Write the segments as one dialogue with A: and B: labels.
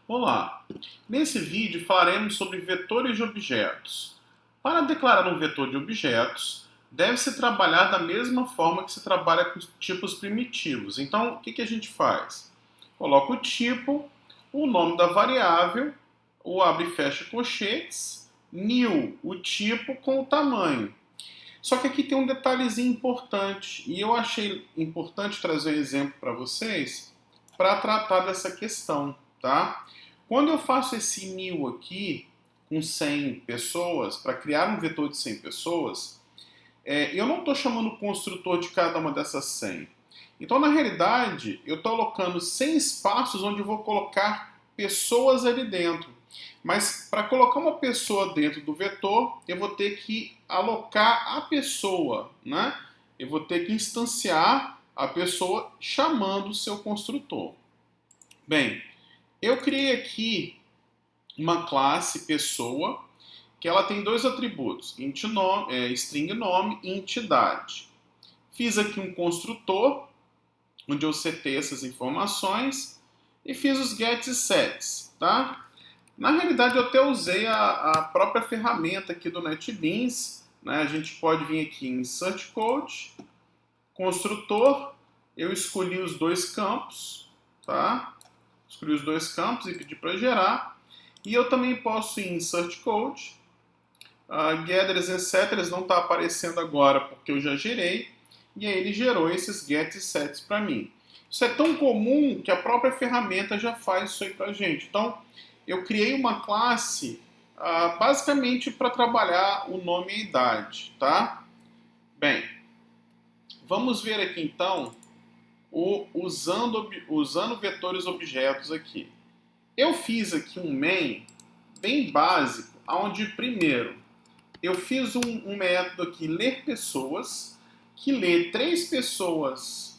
A: Olá! Nesse vídeo falaremos sobre vetores de objetos. Para declarar um vetor de objetos, deve-se trabalhar da mesma forma que se trabalha com os tipos primitivos. Então, o que a gente faz? Coloca o tipo, o nome da variável, o abre e fecha colchetes, new, o tipo com o tamanho. Só que aqui tem um detalhezinho importante, e eu achei importante trazer um exemplo para vocês para tratar dessa questão, tá? Quando eu faço esse new aqui com 100 pessoas, para criar um vetor de 100 pessoas, eu não estou chamando o construtor de cada uma dessas 100. Então, na realidade, eu estou alocando 100 espaços onde eu vou colocar pessoas ali dentro. Mas para colocar uma pessoa dentro do vetor, eu vou ter que alocar a pessoa, né? Eu vou ter que instanciar a pessoa chamando o seu construtor. Bem, eu criei aqui uma classe pessoa que ela tem dois atributos, string nome e entidade. Fiz aqui um construtor, onde eu setei essas informações e fiz os gets e sets, tá? Na realidade, eu até usei a própria ferramenta aqui do NetBeans, né? A gente pode vir aqui em Insert Code, construtor, eu escolhi os dois campos, tá? Escolhi os dois campos e pedi para gerar. E eu também posso ir em Insert Code, Getters e Setters não está aparecendo agora porque eu já gerei, e aí ele gerou esses gets e sets para mim. Isso é tão comum que a própria ferramenta já faz isso aí para a gente. Então, eu criei uma classe basicamente para trabalhar o nome e a idade, tá? Bem, vamos ver aqui então usando vetores objetos aqui. Eu fiz aqui um main bem básico, onde primeiro eu fiz um método aqui, ler pessoas, que lê 3 pessoas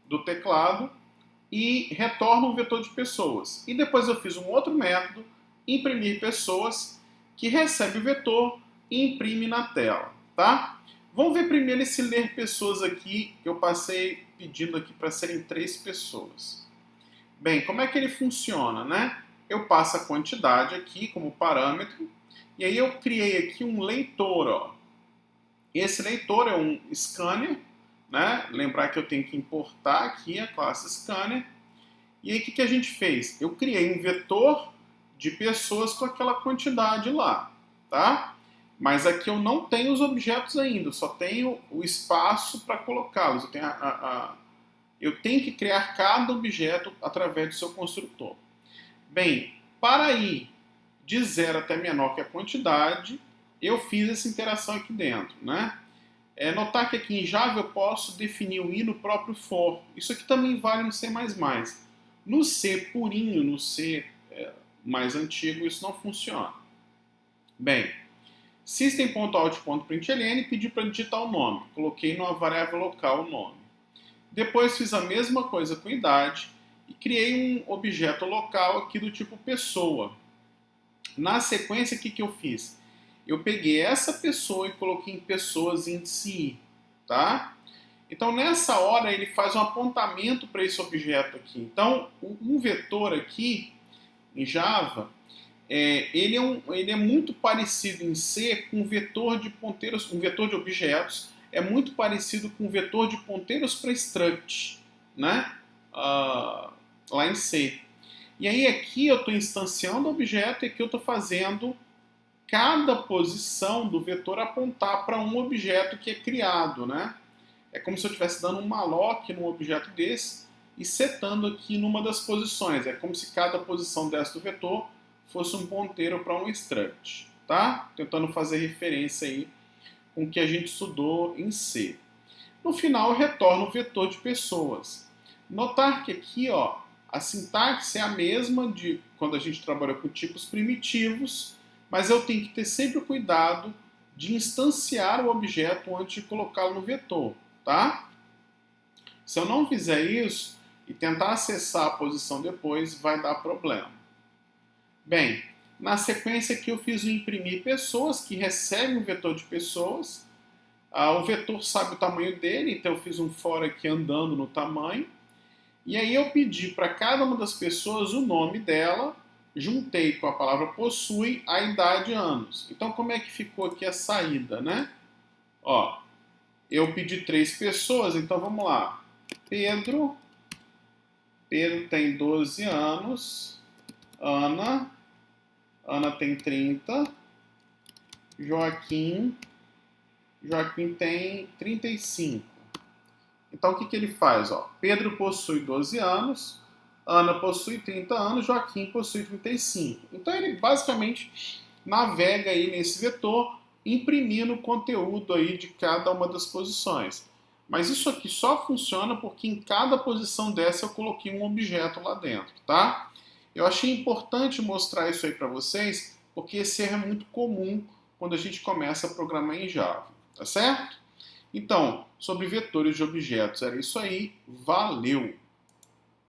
A: do teclado e retorna um vetor de pessoas. E depois eu fiz um outro método, imprimir pessoas, que recebe o vetor e imprime na tela, tá? Vamos ver primeiro esse ler pessoas aqui, que eu passei pedindo aqui para serem 3 pessoas. Bem, como é que ele funciona, né? Eu passo a quantidade aqui como parâmetro, e aí eu criei aqui um leitor, ó. Esse leitor é um scanner, né? Lembrar que eu tenho que importar aqui a classe scanner. E aí o que a gente fez? Eu criei um vetor de pessoas com aquela quantidade lá, tá? Mas aqui eu não tenho os objetos ainda, só tenho o espaço para colocá-los. Eu tenho que criar cada objeto através do seu construtor. Bem, para ir de 0 até menor que a quantidade, eu fiz essa interação aqui dentro, né? Notar que aqui em Java eu posso definir o i no próprio for. Isso aqui também vale no C++. No C purinho, no C mais antigo, isso não funciona. Bem, system.out.println pediu para digitar o nome. Coloquei numa variável local o nome. Depois fiz a mesma coisa com idade e criei um objeto local aqui do tipo pessoa. Na sequência, o que eu fiz? Eu peguei essa pessoa e coloquei em pessoas índice i, tá? Então, nessa hora, ele faz um apontamento para esse objeto aqui. Então, um vetor aqui, em Java, ele é muito parecido em C com um vetor de ponteiros, um vetor de objetos, é muito parecido com um vetor de ponteiros para struct, né? Lá em C. E aí aqui eu estou instanciando o objeto e aqui eu estou fazendo cada posição do vetor apontar para um objeto que é criado, né? É como se eu estivesse dando um malloc num objeto desse e setando aqui numa das posições. É como se cada posição dessa do vetor fosse um ponteiro para um struct, tá? Tentando fazer referência aí com o que a gente estudou em C. No final, eu retorno o vetor de pessoas. Notar que aqui, ó, a sintaxe é a mesma de quando a gente trabalha com tipos primitivos, mas eu tenho que ter sempre o cuidado de instanciar o objeto antes de colocá-lo no vetor, tá? Se eu não fizer isso e tentar acessar a posição depois, vai dar problema. Bem, na sequência aqui eu fiz o imprimir pessoas, que recebe um vetor de pessoas. O vetor sabe o tamanho dele, então eu fiz um for aqui andando no tamanho. E aí eu pedi para cada uma das pessoas o nome dela, juntei com a palavra possui a idade anos. Então como é que ficou aqui a saída, né? Ó, eu pedi 3 pessoas, então vamos lá. Pedro tem 12 anos, Ana tem 30, Joaquim tem 35. Então, o que ele faz? Ó, Pedro possui 12 anos, Ana possui 30 anos, Joaquim possui 35. Então, ele basicamente navega aí nesse vetor, imprimindo o conteúdo aí de cada uma das posições. Mas isso aqui só funciona porque em cada posição dessa eu coloquei um objeto lá dentro, tá? Eu achei importante mostrar isso aí para vocês, porque esse erro é muito comum quando a gente começa a programar em Java, tá certo? Então, sobre vetores de objetos, era isso aí. Valeu!